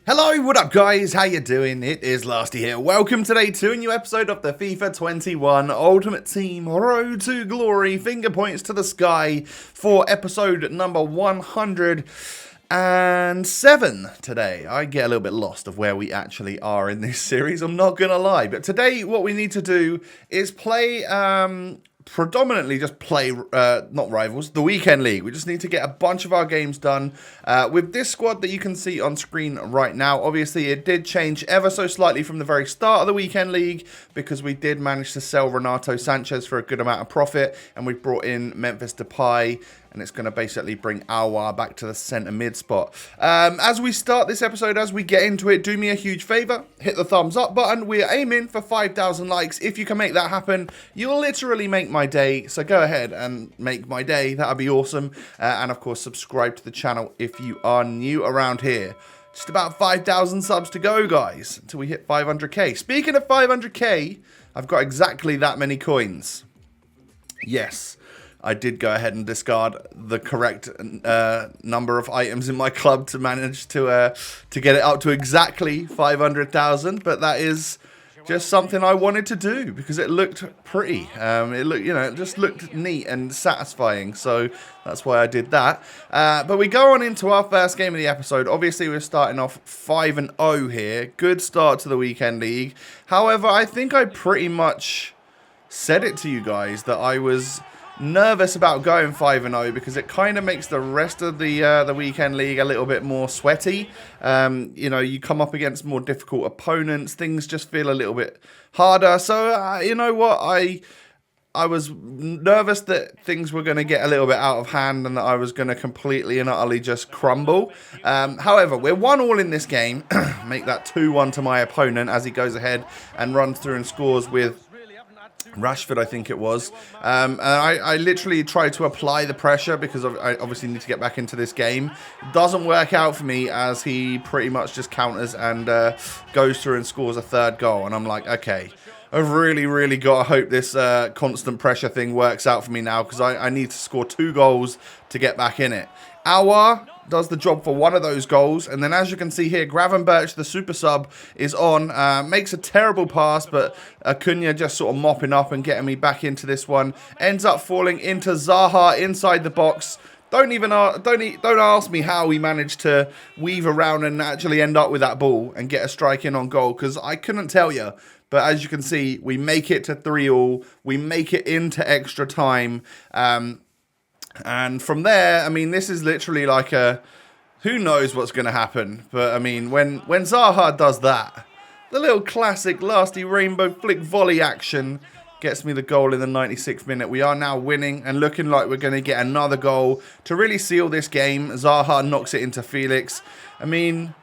Hello, what up guys? How you doing? It is Lasty here. Welcome today to a new episode of the FIFA 21 Ultimate Team Road to Glory Finger Points to the Sky for episode number 107 today. I get a little bit lost of where we actually are in this series, I'm not gonna lie. But today what we need to do is play predominantly just play, not rivals, the weekend league. We just need to get a bunch of our games done with this squad that you can see on screen right now. Obviously, it did change ever so slightly from the very start of the weekend league because we did manage to sell Renato Sanchez for a good amount of profit, and we brought in Memphis Depay, and it's going to basically bring Aouar back to the centre mid spot. As we start this episode, as we get into it, do me a huge favour. Hit the thumbs up button. We're aiming for 5,000 likes. If you can make that happen, you'll literally make my day. So go ahead and make my day. That would be awesome. And of course, subscribe to the channel if you are new around here. Just about 5,000 subs to go, guys, until we hit 500k. Speaking of 500k, I've got exactly that many coins. Yes. I did go ahead and discard the correct number of items in my club to manage to get it up to exactly 500,000. But that is just something I wanted to do because it looked pretty. It just looked neat and satisfying. So that's why I did that. But we go on into our first game of the episode. Obviously, we're starting off 5-0 here. Good start to the weekend league. However, I think I pretty much said it to you guys that I was nervous about going 5-0 because it kind of makes the rest of the weekend league a little bit more sweaty. You come up against more difficult opponents, things just feel a little bit harder. So you know what, I was nervous that things were going to get a little bit out of hand and that I was going to completely and utterly just crumble. However, we're 1-1 in this game. Make that 2-1 to my opponent as he goes ahead and runs through and scores with Rashford, I think it was. And I literally tried to apply the pressure because I obviously need to get back into this game. It doesn't work out for me as he pretty much just counters and goes through and scores a third goal. And I'm like, okay, I've really got to hope this constant pressure thing works out for me now because I need to score 2 goals to get back in it. Aouar does the job for one of those goals, and then as you can see here, Gravenberch, the super sub, is on, makes a terrible pass, but Acuna just sort of mopping up and getting me back into this one, ends up falling into Zaha inside the box. Don't ask me how he managed to weave around and actually end up with that ball and get a strike in on goal, because I couldn't tell you. But as you can see, we make it to 3-3, we make it into extra time, and from there, I mean, this is literally like who knows what's going to happen. But, I mean, when Zaha does that, the little classic Lasty rainbow flick volley action gets me the goal in the 96th minute. We are now winning and looking like we're going to get another goal to really seal this game. Zaha knocks it into Felix. I mean,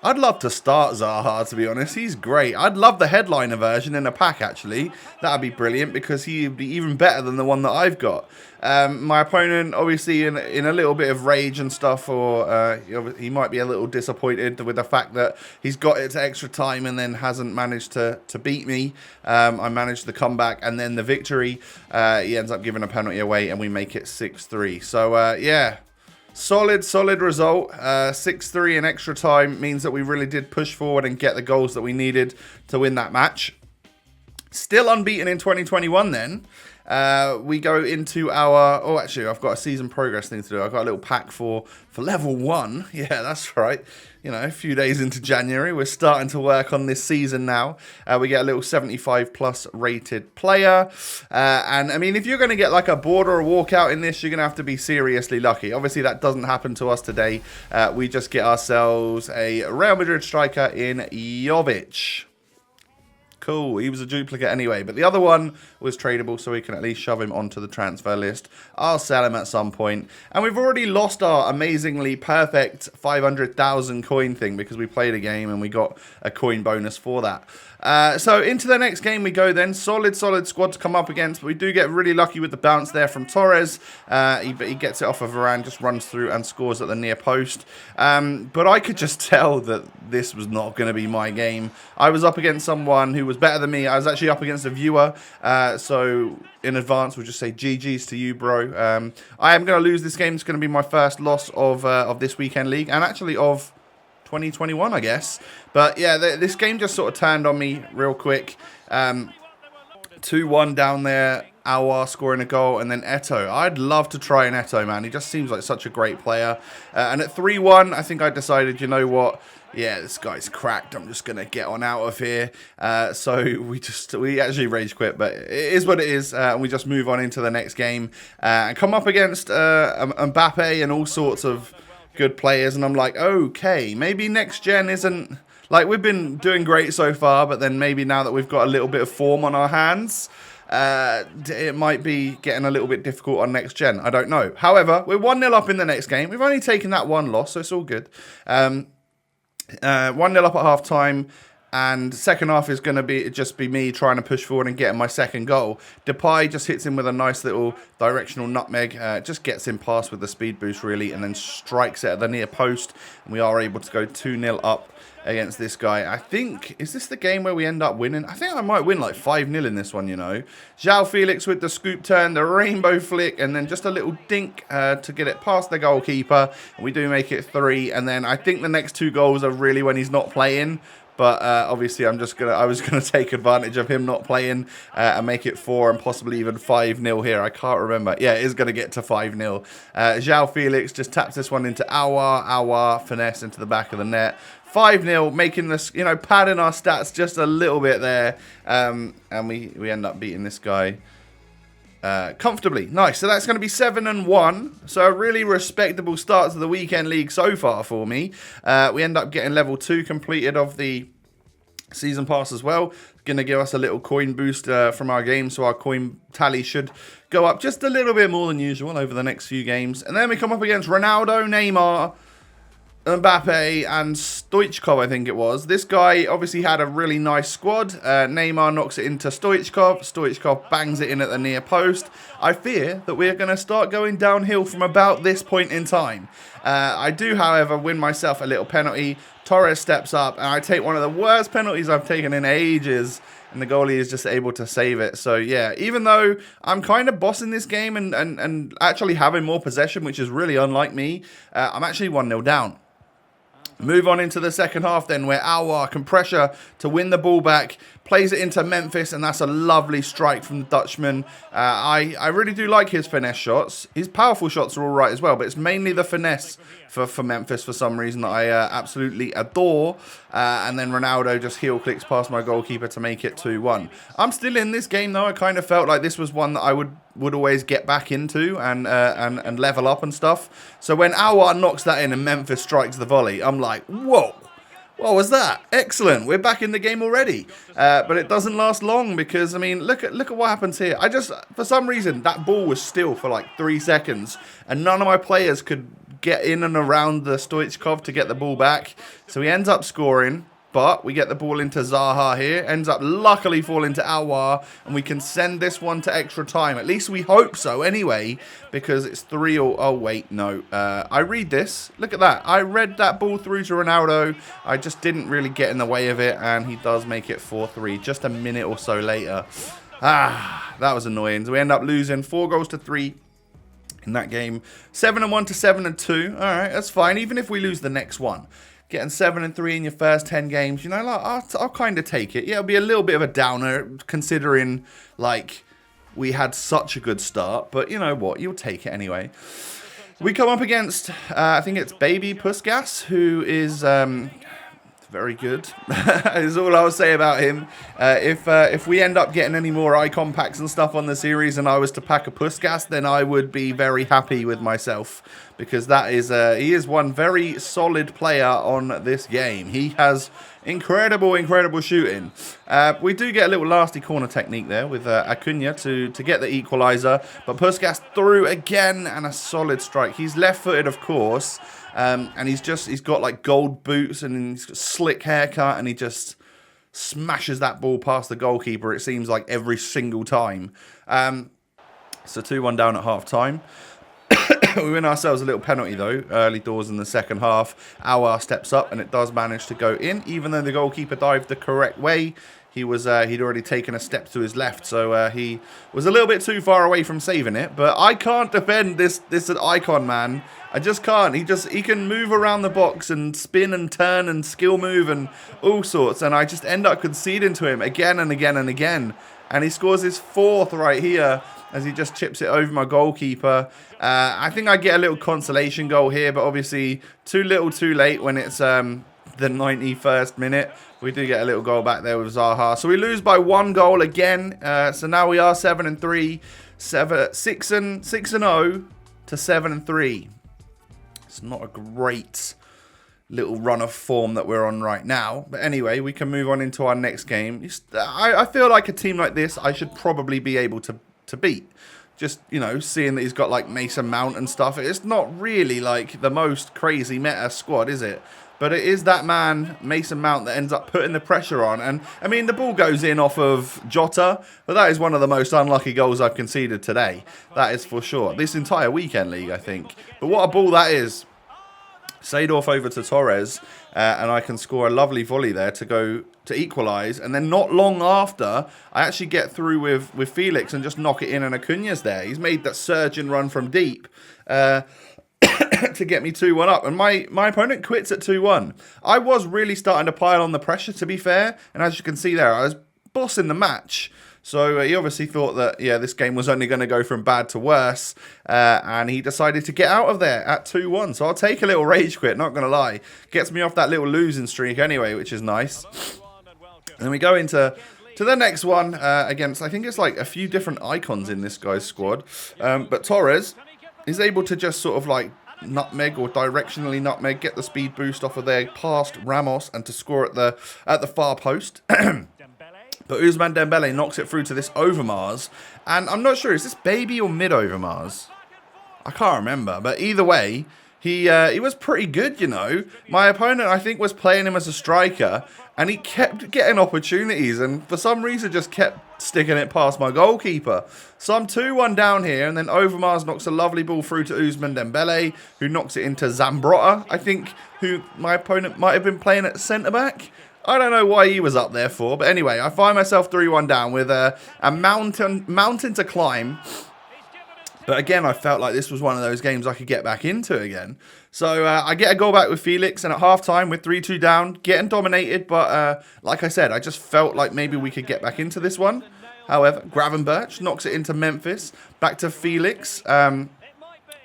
I'd love to start Zaha, to be honest. He's great. I'd love the headliner version in a pack, actually. That would be brilliant because he'd be even better than the one that I've got. My opponent, obviously, in a little bit of rage and stuff, or he might be a little disappointed with the fact that he's got it to extra time and then hasn't managed to beat me. I managed the comeback and then the victory. He ends up giving a penalty away and we make it 6-3. So, yeah. Solid result. 6-3 in extra time means that we really did push forward and get the goals that we needed to win that match. Still unbeaten in 2021 then. We go into our... Oh, actually, I've got a season progress thing to do. I've got a little pack for level 1. Yeah, that's right. You know, a few days into January, we're starting to work on this season now. We get a little 75+ rated player. And, I mean, if you're going to get like a border or walkout in this, you're going to have to be seriously lucky. Obviously, that doesn't happen to us today. We just get ourselves a Real Madrid striker in Jovic. Cool, he was a duplicate anyway, but the other one was tradable, so we can at least shove him onto the transfer list. I'll sell him at some point. And we've already lost our amazingly perfect 500,000 coin thing because we played a game and we got a coin bonus for that. So into the next game we go then. Solid squad to come up against, but we do get really lucky with the bounce there from Torres. He gets it off of Varane, just runs through and scores at the near post. But I could just tell that this was not going to be my game. I was up against someone who was better than me. I was actually up against a viewer. So in advance, we'll just say GG's to you, bro. I am going to lose this game. It's going to be my first loss of this weekend league and actually of 2021, I guess. But yeah, this game just sort of turned on me real quick. 2-1 down there. Aouar scoring a goal, and then Eto'o. I'd love to try an Eto'o, man. He just seems like such a great player. And at 3-1, I think I decided, you know what? Yeah, this guy's cracked. I'm just going to get on out of here. So we actually rage quit, but it is what it is. And we just move on into the next game and come up against Mbappe and all sorts of good players. And I'm like, okay, maybe next gen isn't... Like, we've been doing great so far, but then maybe now that we've got a little bit of form on our hands, it might be getting a little bit difficult on next gen. I don't know. However, we're 1-0 up in the next game. We've only taken that one loss, so it's all good. 1-0 up at half time. And second half is going to just be me trying to push forward and getting my second goal. Depay just hits him with a nice little directional nutmeg. Just gets him past with the speed boost, really, and then strikes it at the near post. And we are able to go 2-0 up against this guy. I think, is this the game where we end up winning? I think I might win like 5-0 in this one, you know. João Felix with the scoop turn, the rainbow flick, and then just a little dink to get it past the goalkeeper. We do make it 3, and then I think the next 2 goals are really when he's not playing. But obviously, I was gonna take advantage of him not playing and make it 4 and possibly even 5-0 here. I can't remember. Yeah, it is gonna get to 5-0. João Felix just taps this one into Aouar. Aouar finesse into the back of the net. 5-0, making this, you know, padding our stats just a little bit there, and we end up beating this guy comfortably. Nice. So that's going to be 7-1. So a really respectable start to the weekend league so far for me. We end up getting level 2 completed of the season pass as well. Going to give us a little coin boost from our game, so our coin tally should go up just a little bit more than usual over the next few games. And then we come up against Ronaldo, Neymar, Mbappe and Stoichkov, I think it was. This guy obviously had a really nice squad. Neymar knocks it into Stoichkov. Stoichkov bangs it in at the near post. I fear that we're going to start going downhill from about this point in time. I do, however, win myself a little penalty. Torres steps up, and I take one of the worst penalties I've taken in ages. And the goalie is just able to save it. So, yeah, even though I'm kind of bossing this game and actually having more possession, which is really unlike me, I'm actually 1-0 down. Move on into the second half then, where Aouar can pressure to win the ball back, plays it into Memphis, and that's a lovely strike from the Dutchman. I really do like his finesse shots. His powerful shots are all right as well, but it's mainly the finesse for Memphis for some reason that I absolutely adore. And then Ronaldo just heel clicks past my goalkeeper to make it 2-1. I'm still in this game though. I kind of felt like this was one that I would always get back into and level up and stuff. So when Aouar knocks that in and Memphis strikes the volley, I'm like, whoa. What was that? Excellent. We're back in the game already. But it doesn't last long because, I mean, look at what happens here. For some reason, that ball was still for like 3 seconds and none of my players could get in and around the Stoichkov to get the ball back. So he ends up scoring. But we get the ball into Zaha here. Ends up luckily falling to Aouar. And we can send this one to extra time. At least we hope so anyway. Because it's 3 or... Oh, wait, no. I read this. Look at that. I read that ball through to Ronaldo. I just didn't really get in the way of it. And he does make it 4-3 just a minute or so later. That was annoying. So we end up losing 4-3 in that game. 7-1 to 7-2. All right, that's fine. Even if we lose the next one. Getting 7-3 in your first 10 games, you know, like, I'll kind of take it. Yeah, it'll be a little bit of a downer considering, like, we had such a good start. But you know what? You'll take it anyway. We come up against, I think it's Baby Puskas, who is very good. Is all I'll say about him. If we end up getting any more icon packs and stuff on the series and I was to pack a Puskas, then I would be very happy with myself. Because that is he is one very solid player on this game. He has incredible shooting. We do get a little nasty corner technique there with Acuna to get the equaliser. But Puskas through again and a solid strike. He's left-footed, of course. And he's got like gold boots and he's got a slick haircut and he just smashes that ball past the goalkeeper, it seems like, every single time. So 2-1 down at half-time. We win ourselves a little penalty, though, early doors in the second half. Aouar steps up, and it does manage to go in. Even though the goalkeeper dived the correct way, he was he'd already taken a step to his left, so he was a little bit too far away from saving it. But I can't defend this icon, man. I just can't. He can move around the box and spin and turn and skill move and all sorts, and I just end up conceding to him again and again and again. And he scores his 4th right here as he just chips it over my goalkeeper. I think I get a little consolation goal here, but obviously too little too late when it's the 91st minute. We do get a little goal back there with Zaha. So we lose by 1 goal again. So now we are 7-3, 6-0 to 7-3. It's not a great little run of form that we're on right now. But anyway, we can move on into our next game. I feel like a team like this, I should probably be able to beat. Just, you know, seeing that he's got like Mason Mount and stuff. It's not really like the most crazy meta squad, is it? But it is that man, Mason Mount, that ends up putting the pressure on. And, I mean, the ball goes in off of Jota, but that is one of the most unlucky goals I've conceded today. That is for sure. This entire weekend league, I think. But what a ball that is. Seedorf over to Torres, and I can score a lovely volley there to go to equalise. And then not long after, I actually get through with Felix and just knock it in, and Acuña's there. He's made that surgeon run from deep to get me 2-1 up. And my opponent quits at 2-1. I was really starting to pile on the pressure, to be fair. And as you can see there, I was bossing the match. So he obviously thought that, yeah, this game was only going to go from bad to worse. And he decided to get out of there at 2-1. So I'll take a little rage quit, not going to lie. Gets me off that little losing streak anyway, which is nice. And then we go into the next one against, I think it's like a few different icons in this guy's squad. But Torres is able to just sort of like nutmeg or directionally nutmeg, get the speed boost off of there, past Ramos, and to score at the far post. But Ousmane Dembele knocks it through to this Overmars. And I'm not sure, is this baby or mid Overmars? I can't remember. But either way, he was pretty good, you know. My opponent, I think, was playing him as a striker. And he kept getting opportunities. And for some reason, just kept sticking it past my goalkeeper. So I'm 2-1 down here. And then Overmars knocks a lovely ball through to Ousmane Dembele, who knocks it into Zambrotta, I think, who my opponent might have been playing at centre-back. I don't know why he was up there for, but anyway, I find myself 3-1 down with a mountain to climb. But again, I felt like this was one of those games I could get back into again. So I get a goal back with Felix, and at half-time, we're 3-2 down, getting dominated. But like I said, I just felt like maybe we could get back into this one. However, Gravenberch knocks it into Memphis, back to Felix.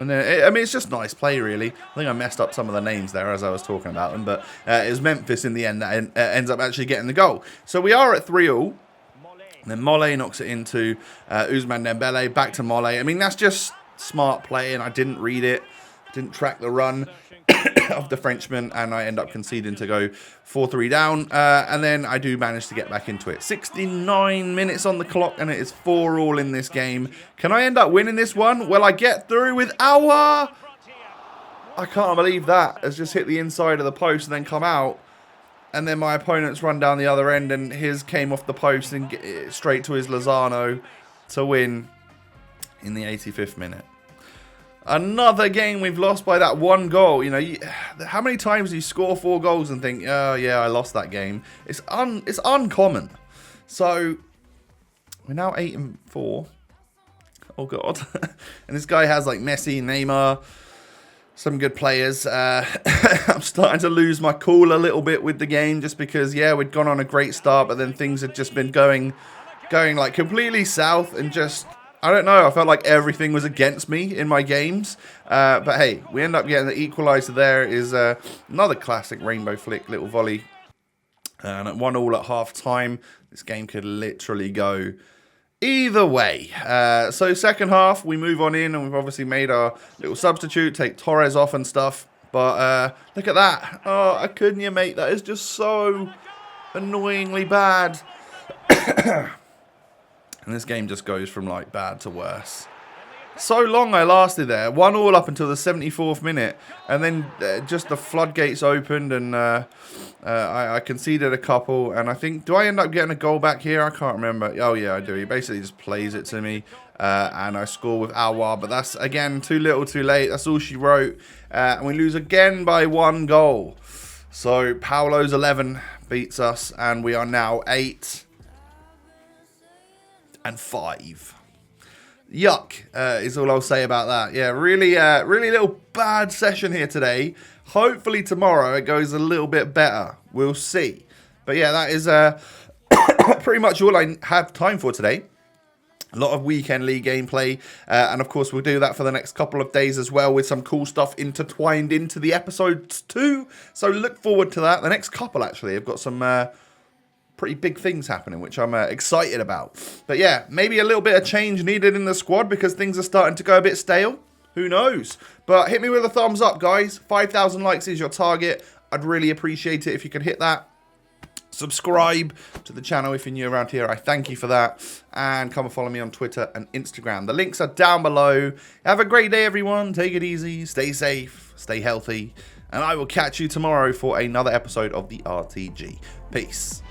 And then, I mean, it's just nice play, really. I think I messed up some of the names there as I was talking about them. But it was Memphis in the end that ends up actually getting the goal. So we are at 3-3. And then Mole knocks it into Ousmane Dembele. Back to Mole. I mean, that's just smart play, and I didn't read it. Didn't track the run of the Frenchman, and I end up conceding to go 4-3 down. And then I do manage to get back into it. 69 minutes on the clock, and it is 4-4 in this game. Can I end up winning this one? Well, I get through with Aouar. I can't believe that. Has just hit the inside of the post and then come out. And then my opponent's run down the other end, and his came off the post and straight to his Lozano to win in the 85th minute. Another game we've lost by that 1 goal. You know, how many times do you score 4 goals and think, oh yeah, I lost that game? It's uncommon. So we're now 8-4. Oh god. And this guy has like Messi, Neymar, some good players. I'm starting to lose my cool a little bit with the game, just because, yeah, we'd gone on a great start, but then things had just been going like completely south, and just, I don't know, I felt like everything was against me in my games. But hey, we end up getting the equaliser there. Is another classic rainbow flick, little volley. And at 1-1 at half-time, this game could literally go either way. So second half, we move on in, and we've obviously made our little substitute, take Torres off and stuff. But look at that. Oh, Acuña, mate, that is just so annoyingly bad. And this game just goes from like bad to worse. So long I lasted there. 1-1 up until the 74th minute. And then just the floodgates opened, and I conceded a couple. And I think, do I end up getting a goal back here? I can't remember. Oh, yeah, I do. He basically just plays it to me. And I score with Aouar. But that's, again, too little, too late. That's all she wrote. And we lose again by 1 goal. So Paulo's 11 beats us. And we are now 8. Yuck, is all I'll say about that. Yeah, really little bad session here today. Hopefully tomorrow it goes a little bit better. We'll see. But yeah, that is pretty much all I have time for today. A lot of weekend league gameplay, and of course we'll do that for the next couple of days as well, with some cool stuff intertwined into the episodes too. So look forward to that. The next couple, actually, I've got some pretty big things happening, which I'm excited about. But yeah, maybe a little bit of change needed in the squad because things are starting to go a bit stale. Who knows? But hit me with a thumbs up, guys. 5,000 likes is your target. I'd really appreciate it if you could hit that. Subscribe to the channel if you're new around here. I thank you for that. And come and follow me on Twitter and Instagram. The links are down below. Have a great day, everyone. Take it easy. Stay safe. Stay healthy. And I will catch you tomorrow for another episode of the RTG. Peace.